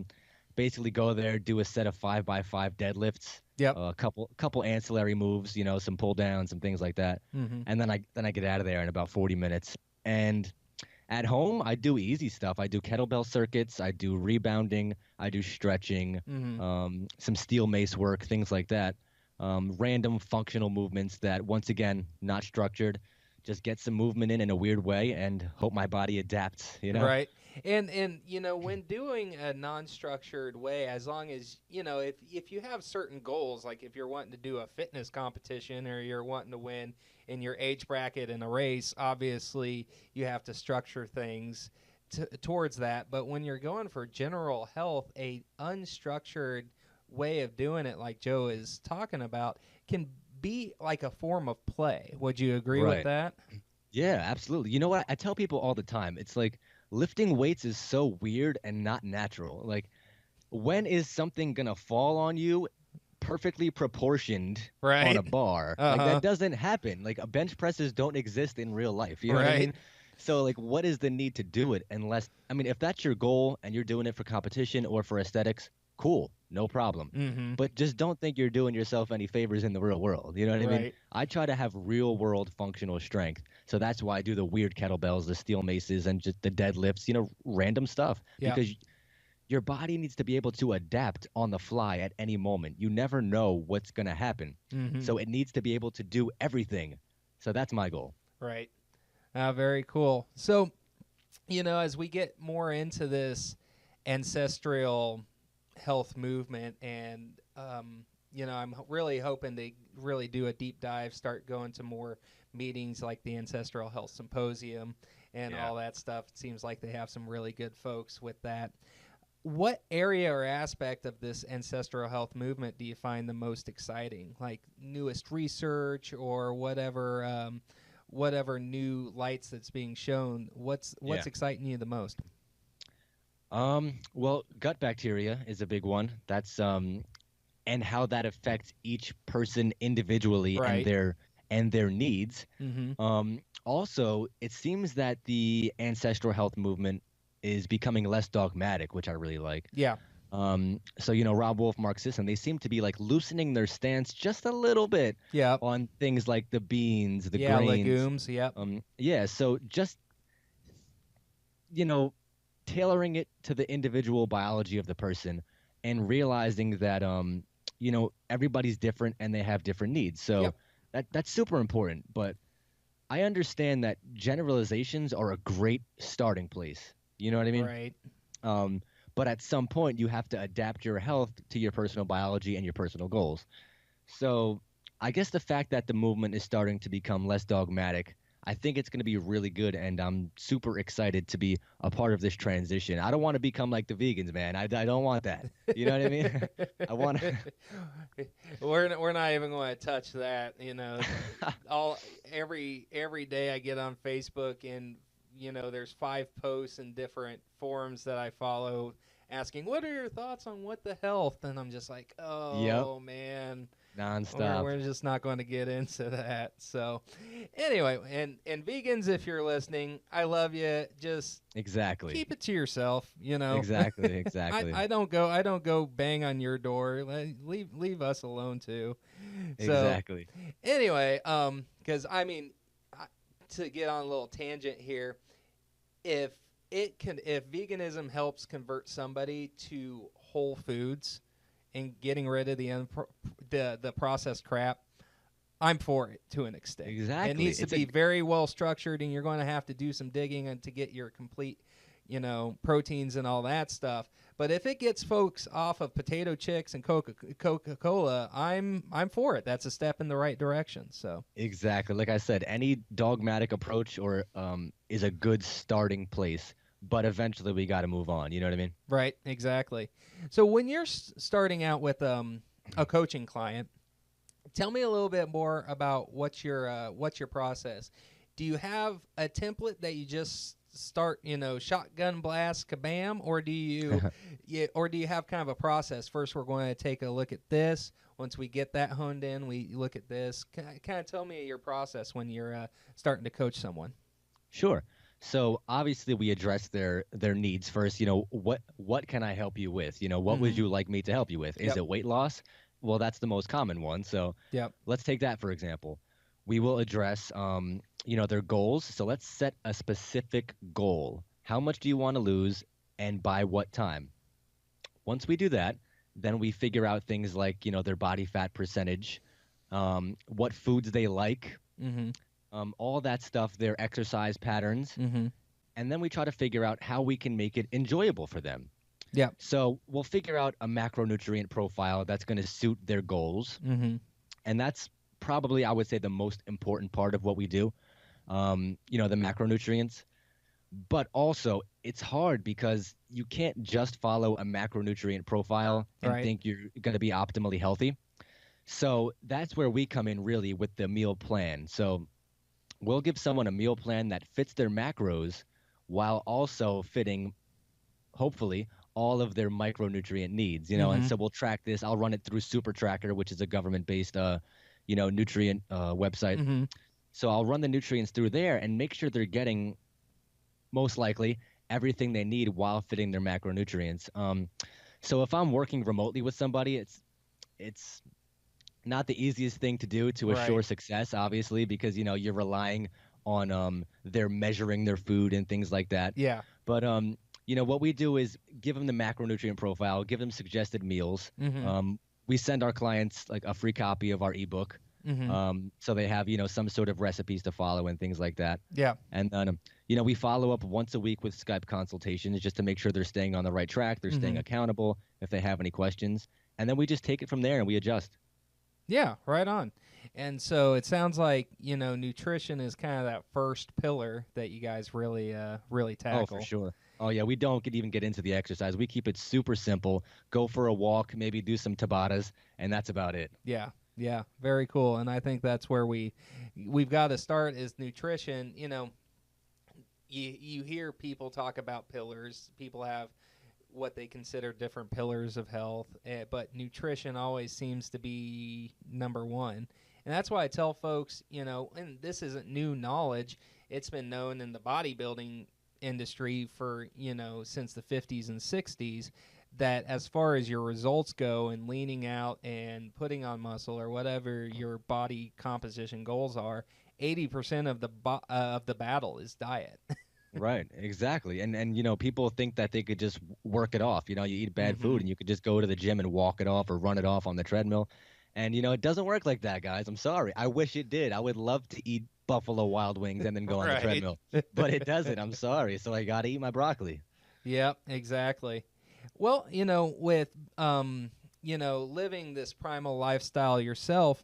basically go there, do a set of 5x5 deadlifts, Yep. a couple ancillary moves, some pull downs, some things like that. Mm-hmm. And then I get out of there in about 40 minutes. And at home, I do easy stuff. I do kettlebell circuits, I do rebounding, I do stretching, Mm-hmm. some steel mace work, things like that. Random functional movements that, once again, not structured. Just get some movement in a weird way and hope my body adapts. Right. And when doing a non-structured way, as long as if you have certain goals, like if you're wanting to do a fitness competition or you're wanting to win in your age bracket in a race, obviously you have to structure things towards that. But when you're going for general health, a unstructured way of doing it, like Joe is talking about, can be like a form of play. Would you agree with Right. that? Yeah, absolutely. You know what? I tell people all the time, it's like lifting weights is so weird and not natural. Like, when is something gonna fall on you perfectly proportioned on Right. a bar? Like, Uh-huh. that doesn't happen. Like, bench presses don't exist in real life. You know what I Right. mean? So, like, what is the need to do it unless, I mean, if that's your goal and you're doing it for competition or for aesthetics, cool, no problem. Mm-hmm. But just don't think you're doing yourself any favors in the real world. You know what I mean? Right. I try to have real world functional strength. So that's why I do the weird kettlebells, the steel maces, and just the deadlifts, random stuff. Yeah. Because your body needs to be able to adapt on the fly at any moment. You never know what's going to happen. Mm-hmm. So it needs to be able to do everything. So that's my goal. Right. Very cool. So, as we get more into this ancestral health movement, and I'm really hoping to really do a deep dive, start going to more meetings like the Ancestral Health Symposium and Yeah. all that stuff. It seems like they have some really good folks with that. What area or aspect of this ancestral health movement do you find the most exciting? Like newest research or whatever new lights that's being shown. What's Yeah. exciting you the most? Well, gut bacteria is a big one. That's and how that affects each person individually Right. and their needs. Mm-hmm. Also, it seems that the ancestral health movement is becoming less dogmatic, which I really like. Yeah. So Rob Wolf, Mark Sisson, they seem to be like loosening their stance just a little bit Yeah. on things like the beans, the Yeah. grains. Legumes. Yep. Yeah. So just tailoring it to the individual biology of the person and realizing that everybody's different and they have different needs. So Yep. that's super important. But I understand that generalizations are a great starting place. You know what I mean? Right. But at some point, you have to adapt your health to your personal biology and your personal goals. So I guess the fact that the movement is starting to become less dogmatic, I think it's going to be really good, and I'm super excited to be a part of this transition. I don't want to become like the vegans, man. I don't want that. You know what I mean? I want to. We're not even going to touch that. Every day I get on Facebook and there's 5 posts in different forums that I follow asking, what are your thoughts on what the health? And I'm just like, oh, man. Nonstop. We're just not going to get into that. So anyway, and vegans, if you're listening, I love you. Just exactly keep it to yourself, Exactly. I don't go bang on your door. Leave us alone too. Exactly. So anyway, because to get on a little tangent here, if veganism helps convert somebody to whole foods and getting rid of the processed crap, I'm for it to an extent. Exactly. It needs to be very well structured, and you're going to have to do some digging and to get your complete, proteins and all that stuff. But if it gets folks off of potato chips and Coca-Cola, I'm for it. That's a step in the right direction. So exactly, like I said, any dogmatic approach is a good starting place. But eventually, we got to move on. You know what I mean? Right. Exactly. So when you're starting out with a coaching client, tell me a little bit more about what's your process. Do you have a template that you just start, shotgun blast, kabam, or do you have kind of a process? First, we're going to take a look at this. Once we get that honed in, we look at this. Kind of tell me your process when you're starting to coach someone. Sure. So obviously we address their needs first. What can I help you with? What would you like me to help you with? Is it weight loss? well, that's the most common one. So Yep. let's take that for example. We will address, their goals. So let's set a specific goal. How much do you want to lose, and by what time? Once we do that, then we figure out things like, their body fat percentage, what foods they like, Mm-hmm. all that stuff, their exercise patterns, Mm-hmm. and then we try to figure out how we can make it enjoyable for them. Yep. So we'll figure out a macronutrient profile that's going to suit their goals, Mm-hmm. and that's probably, I would say, the most important part of what we do. The macronutrients. But also, it's hard because you can't just follow a macronutrient profile and Right. think you're going to be optimally healthy. So that's where we come in really with the meal plan. So we'll give someone a meal plan that fits their macros while also fitting, hopefully, all of their micronutrient needs, and Mm-hmm. so we'll track this. I'll run it through Super Tracker, which is a government-based, nutrient website. Mm-hmm. So I'll run the nutrients through there and make sure they're getting, most likely, everything they need while fitting their macronutrients. So if I'm working remotely with somebody, it's not the easiest thing to do to Right. assure success, obviously, because you're relying on their measuring their food and things like that. Yeah. But what we do is give them the macronutrient profile, give them suggested meals. Mm-hmm. We send our clients like a free copy of our ebook, Mm-hmm. so they have some sort of recipes to follow and things like that. Yeah. And then we follow up once a week with Skype consultations just to make sure they're staying on the right track, they're staying Mm-hmm. accountable if they have any questions, and then we just take it from there and we adjust. Yeah, right on. And so it sounds like, nutrition is kind of that first pillar that you guys really Oh, for tackle. sure. Oh yeah, we don't even get into the exercise. We keep it super simple. Go for a walk, maybe do some Tabatas, and that's about it. Yeah. Yeah, very cool. And I think that's where we've got to start is nutrition. You hear people talk about pillars. People have what they consider different pillars of health, but nutrition always seems to be number one. And that's why I tell folks, and this isn't new knowledge. It's been known in the bodybuilding industry for, since the 50s and 60s, that as far as your results go and leaning out and putting on muscle or whatever your body composition goals are, 80% of the battle is diet. Right, exactly. And people think that they could just work it off. You eat bad Mm-hmm. food and you could just go to the gym and walk it off or run it off on the treadmill. And it doesn't work like that, guys. I'm sorry. I wish it did. I would love to eat Buffalo Wild Wings and then go on the Right. treadmill. But it doesn't. I'm sorry. So I got to eat my broccoli. Yep, exactly. Well, with living this primal lifestyle yourself,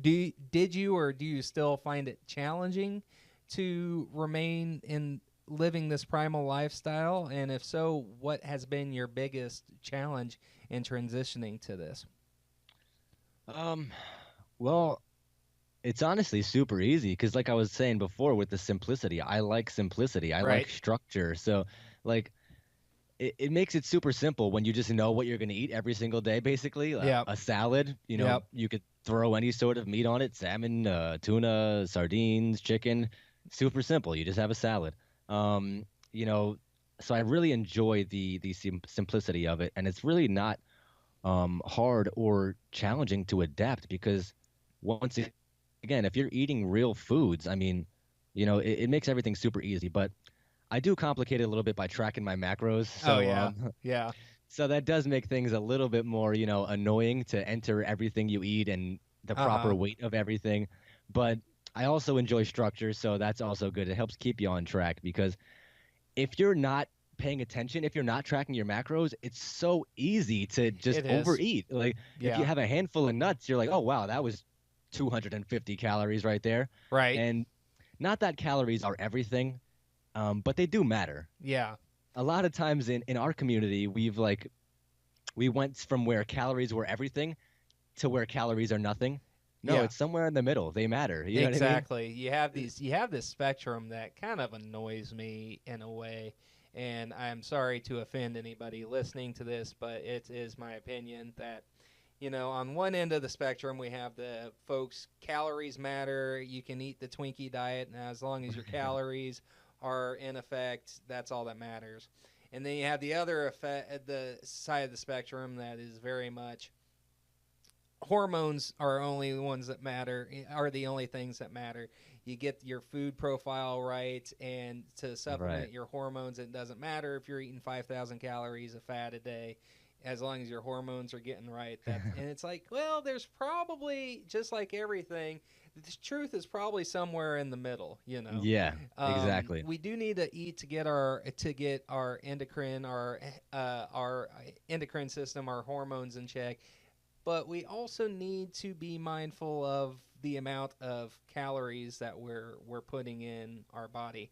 did you or do you still find it challenging to remain in living this primal lifestyle? And if so, what has been your biggest challenge in transitioning to this? Um, well, it's honestly super easy because, like I was saying before, with the simplicity, I like simplicity. I Right. like structure. So, like, it makes it super simple when you just know what you're going to eat every single day, basically. Yep. A salad, Yep. you could throw any sort of meat on it, salmon, tuna, sardines, chicken. Super simple. You just have a salad. Um, you know, so I really enjoy the simplicity of it, and it's really not hard or challenging to adapt because once again, if you're eating real foods, I mean, it makes everything super easy. But I do complicate it a little bit by tracking my macros. Oh So yeah. Yeah. so that does make things a little bit more, annoying to enter everything you eat and the Uh-huh. proper weight of everything. But I also enjoy structure, so that's also good. It helps keep you on track because if you're not paying attention, if you're not tracking your macros, it's so easy to just It is. overeat. Like if you Yeah. have a handful of nuts, you're like, "Oh wow, that was 250 calories right there." Right. And not that calories are everything, but they do matter. Yeah. A lot of times in our community, we went from where calories were everything to where calories are nothing. No, Yeah. it's somewhere in the middle. They matter. You know what I mean? Exactly. You have this spectrum that kind of annoys me in a way, and I'm sorry to offend anybody listening to this, but it is my opinion that on one end of the spectrum we have the folks calories matter. You can eat the Twinkie diet, and as long as your calories are in effect, that's all that matters. And then you have the other effect, the side of the spectrum that is very much hormones are only the ones that matter, are the only things that matter. You get your food profile right, and to supplement Right. your hormones, it doesn't matter if you're eating 5,000 calories of fat a day, as long as your hormones are getting right. And it's like, well, there's probably, just like everything, the truth is probably somewhere in the middle. Yeah, exactly. We do need to eat to get our endocrine system, our hormones in check, but we also need to be mindful of the amount of calories that we're putting in our body.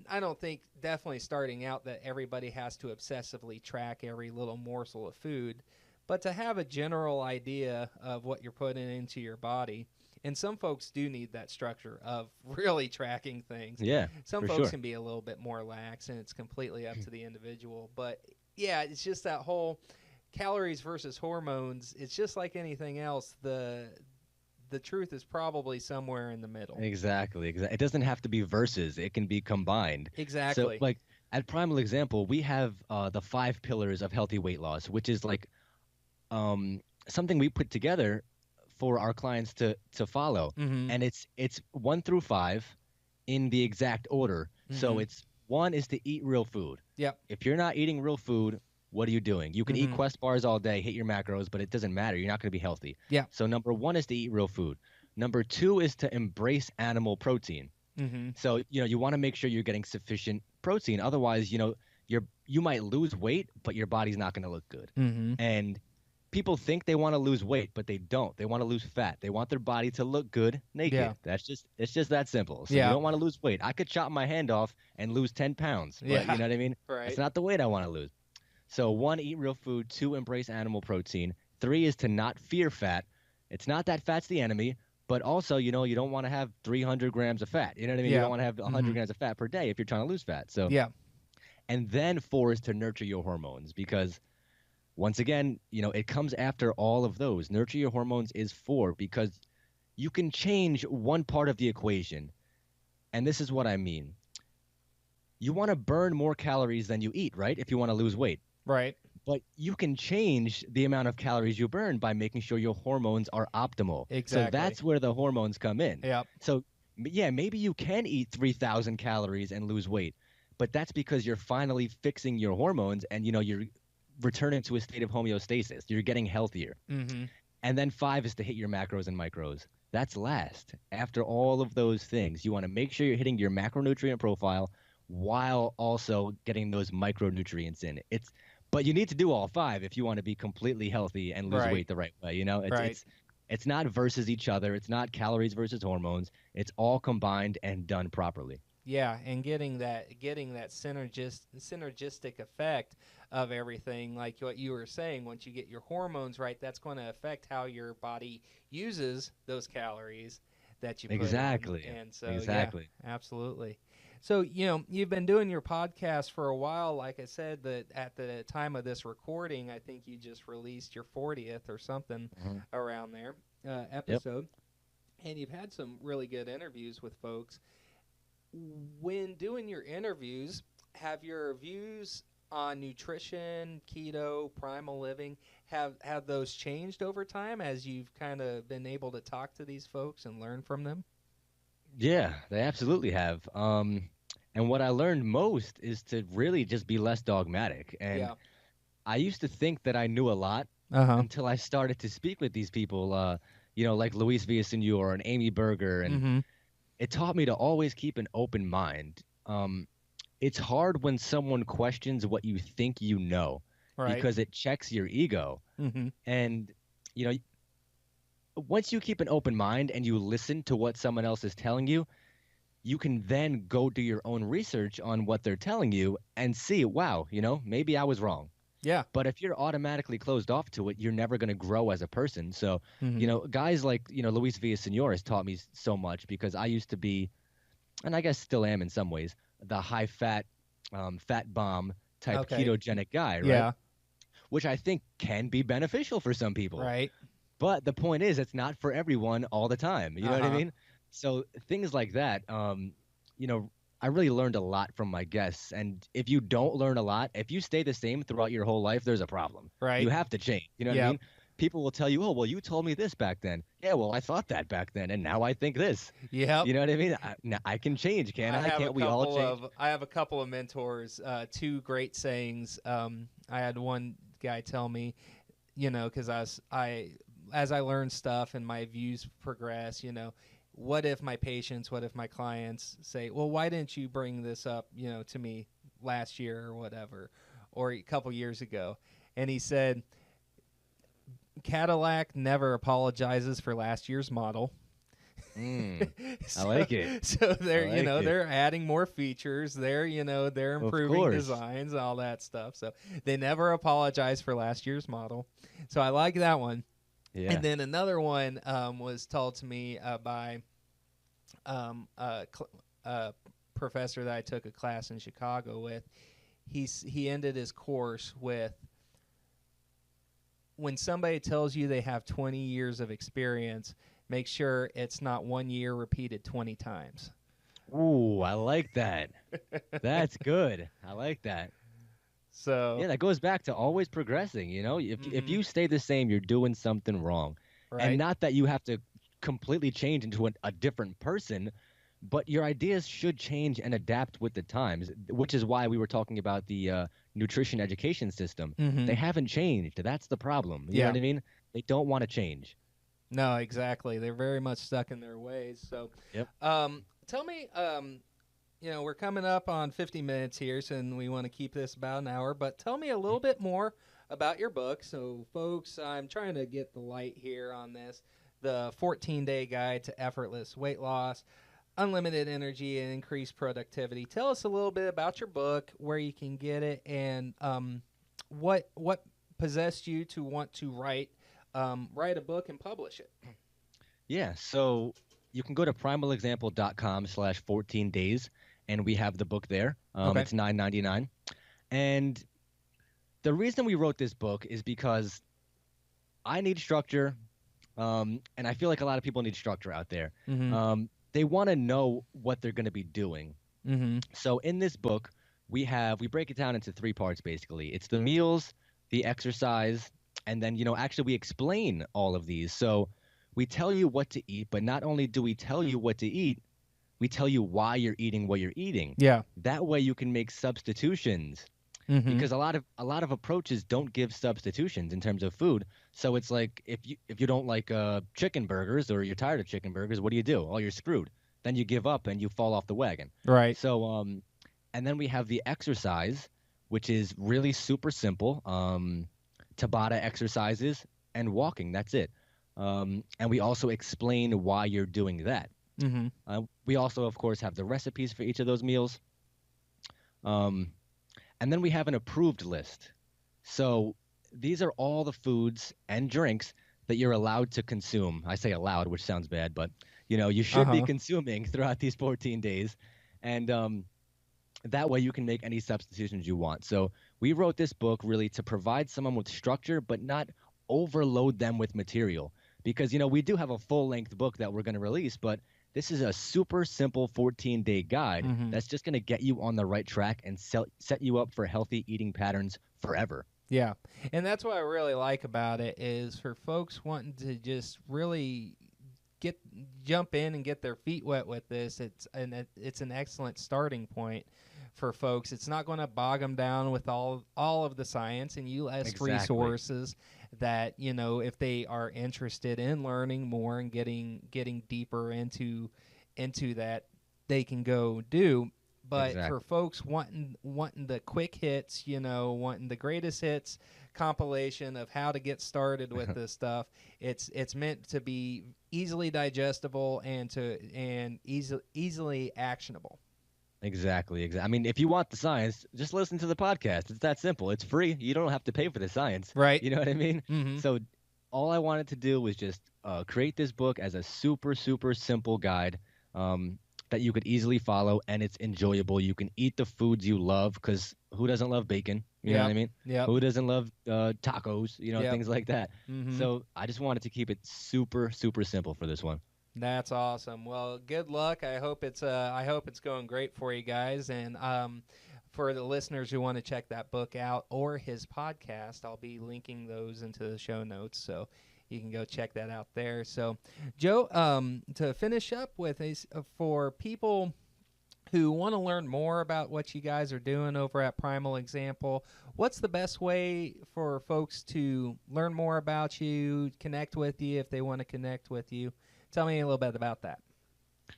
I don't think, definitely starting out, that everybody has to obsessively track every little morsel of food, but to have a general idea of what you're putting into your body. And some folks do need that structure of really tracking things. Yeah, Some for folks sure. can be a little bit more lax, and it's completely up to the individual. But yeah, it's just that whole calories versus hormones. It's just like anything else. The truth is probably somewhere in the middle. Exactly. It doesn't have to be versus. It can be combined. So, Exactly. like at Primal Example, we have the 5 pillars of healthy weight loss, which is like something we put together for our clients to follow, Mm-hmm. and it's 1 through 5 in the exact order. So Mm-hmm. it's one is to eat real food. Yep. If you're not eating real food, what are you doing? You can eat Mm-hmm. Quest bars all day, hit your macros, but it doesn't matter. You're not going to be healthy. Yeah. So number one is to eat real food. Number two is to embrace animal protein. Mm-hmm. So you want to make sure you're getting sufficient protein. Otherwise, you might lose weight, but your body's not going to look good. Mm-hmm. And people think they want to lose weight, but they don't. They want to lose fat. They want their body to look good naked. Yeah. It's just that simple. So you Yeah. don't want to lose weight. I could chop my hand off and lose 10 pounds, but Yeah. you know what I mean? Right. That's not the weight I want to lose. So 1, eat real food. 2, embrace animal protein. 3 is to not fear fat. It's not that fat's the enemy, but also, you don't want to have 300 grams of fat. You know what I mean? You Yeah. don't want to have 100 Mm-hmm. grams of fat per day if you're trying to lose fat. So, Yeah. and then 4 is to nurture your hormones, because once again, it comes after all of those. Nurture your hormones is 4, because you can change one part of the equation. And this is what I mean. You want to burn more calories than you eat, right? If you want to lose weight. Right. But you can change the amount of calories you burn by making sure your hormones are optimal. Exactly. So that's where the hormones come in. Yep. So, yeah, maybe you can eat 3,000 calories and lose weight, but that's because you're finally fixing your hormones, and, you're returning to a state of homeostasis. You're getting healthier. Mm-hmm. And then 5 is to hit your macros and micros. That's last. After all of those things, you want to make sure you're hitting your macronutrient profile while also getting those micronutrients in. But you need to do all 5 if you want to be completely healthy and lose Right. weight the right way. Right. It's not versus each other. It's not calories versus hormones. It's all combined and done properly. Yeah, and getting that synergistic effect of everything, like what you were saying. Once you get your hormones right, that's going to affect how your body uses those calories that you put Exactly. in. And so, Exactly. yeah, absolutely. So, you've been doing your podcast for a while. Like I said, that at the time of this recording, I think you just released your 40th or something Mhm. around there episode. And you've had some really good interviews with folks. When doing your interviews, have your views on nutrition, keto, primal living, have those changed over time as you've kind of been able to talk to these folks and learn from them? Yeah, they absolutely have. And what I learned most is to really just be less dogmatic. And Yeah. I used to think that I knew a lot Uh-huh. until I started to speak with these people, like Luis Villasenor and Amy Berger, and Mm-hmm. it taught me to always keep an open mind. It's hard when someone questions what you think you know, Right. because it checks your ego. Mm-hmm. And, once you keep an open mind and you listen to what someone else is telling you, you can then go do your own research on what they're telling you and see, wow, maybe I was wrong. Yeah. But if you're automatically closed off to it, you're never going to grow as a person. So, Mm-hmm. guys like, Luis Villasenor has taught me so much, because I used to be, and I guess still am in some ways, the high fat, fat bomb type Okay. ketogenic guy, right? Yeah. Which I think can be beneficial for some people. Right. But the point is, it's not for everyone all the time. You know what I Uh-huh. mean? So things like that, I really learned a lot from my guests. And if you don't learn a lot, if you stay the same throughout your whole life, there's a problem. Right. You have to change. You know what I Yep. mean? people will tell you, oh, well, you told me this back then. Yeah, well, I thought that back then, and now I think this. Yep. You know what I mean? Now I can change, can't I? Can't we all change? I have a couple of mentors, two great sayings. I had one guy tell me, because as I learn stuff and my views progress, what if my patients, what if my clients say, well, why didn't you bring this up, to me last year or whatever, or a couple years ago? And he said, Cadillac never apologizes for last year's model. I like it. So they're, they're adding more features. They're improving designs, all that stuff. So they never apologize for last year's model. So I like that one. Yeah. And then another one was told to me by a professor that I took a class in Chicago with. He ended his course with, when somebody tells you they have 20 years of experience, make sure it's not 1 year repeated 20 times. Ooh, I like that. That's good. I like that. So yeah, that goes back to always progressing. If you stay the same, you're doing something wrong. Right. And not that you have to completely change into a different person, but your ideas should change and adapt with the times, which is why we were talking about the nutrition education system. They haven't changed. That's the problem. You know what I mean? They don't want to change. No, exactly. They're very much stuck in their ways. So, yep. Tell me, we're coming up on 50 minutes here, and we want to keep this about an hour, but tell me a little bit more about your book. So, folks, I'm trying to get the light here on this. The 14-Day Guide to Effortless Weight Loss, Unlimited Energy, and Increased Productivity. Tell us a little bit about your book, where you can get it, and what possessed you to want to write a book and publish it. Yeah, so you can go to primalexample.com/14days, and we have the book there. Okay. It's $9.99. And the reason we wrote this book is because I need structure, and I feel like a lot of people need structure out there. Mm-hmm. They want to know what they're going to be doing. Mm-hmm. So in this book, we break it down into 3 parts, basically. It's the meals, the exercise, and then, actually we explain all of these. So we tell you what to eat, but not only do we tell you what to eat, we tell you why you're eating what you're eating. Yeah. That way you can make substitutions. Mm-hmm. Because a lot of approaches don't give substitutions in terms of food. So it's like if you don't like chicken burgers, or you're tired of chicken burgers, what do? Oh, you're screwed. Then you give up and you fall off the wagon. Right. So and then we have the exercise, which is really super simple. Tabata exercises and walking. That's it. And we also explain why you're doing that. Mm-hmm. We also, of course, have the recipes for each of those meals. And then we have an approved list. So these are all the foods and drinks that you're allowed to consume. I say allowed, which sounds bad, but you should be consuming throughout these 14 days. And that way you can make any substitutions you want. So we wrote this book really to provide someone with structure, but not overload them with material. Because, we do have a full-length book that we're going to release, but this is a super simple 14-day guide that's just going to get you on the right track and set you up for healthy eating patterns forever. Yeah, and that's what I really like about it is for folks wanting to just really jump in and get their feet wet with this. It's an excellent starting point for folks. It's not going to bog them down with all of the science, and you list resources that if they are interested in learning more and getting deeper into that, they can go do. But for folks wanting the quick hits, wanting the greatest hits compilation of how to get started with this stuff, it's meant to be easily digestible and easily actionable. Exactly. I mean, if you want the science, just listen to the podcast. It's that simple. It's free. You don't have to pay for the science. Right. You know what I mean? Mm-hmm. So all I wanted to do was just create this book as a super, super simple guide that you could easily follow, and it's enjoyable. You can eat the foods you love, because who doesn't love bacon? You know what I mean? Yeah. Who doesn't love tacos? Things like that. Mm-hmm. So I just wanted to keep it super, super simple for this one. That's awesome. Well, good luck. I hope it's going great for you guys. And for the listeners who want to check that book out or his podcast, I'll be linking those into the show notes, so you can go check that out there. So, Joe, to finish up with, is for people who want to learn more about what you guys are doing over at Primal Example, what's the best way for folks to learn more about you, connect with you if they want to connect with you? Tell me a little bit about that.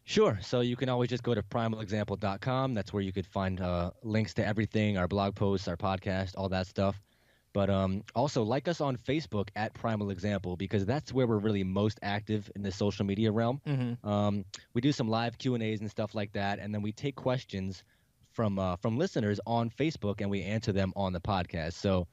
Sure. So you can always just go to primalexample.com. That's where you could find links to everything, our blog posts, our podcast, all that stuff. But also like us on Facebook at Primal Example, because that's where we're really most active in the social media realm. Mm-hmm. We do some live Q&As and stuff like that, and then we take questions from listeners on Facebook, and we answer them on the podcast. So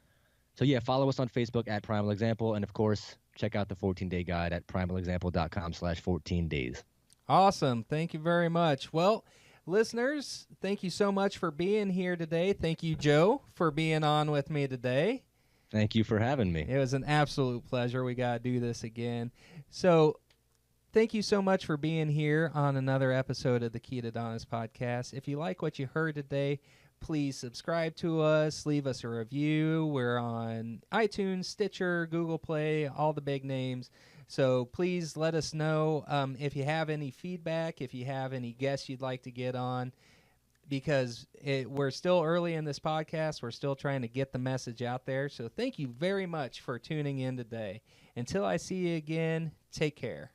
yeah, follow us on Facebook at Primal Example, and of course, check out the 14-day guide at primalexample.com/14days. Awesome. Thank you very much. Well, listeners, thank you so much for being here today. Thank you, Joe, for being on with me today. Thank you for having me. It was an absolute pleasure. We got to do this again. So thank you so much for being here on another episode of the Ketodontist Podcast. If you like what you heard today, please subscribe to us, leave us a review. We're on iTunes, Stitcher, Google Play, all the big names. So please let us know if you have any feedback, if you have any guests you'd like to get on, because we're still early in this podcast. We're still trying to get the message out there. So thank you very much for tuning in today. Until I see you again, take care.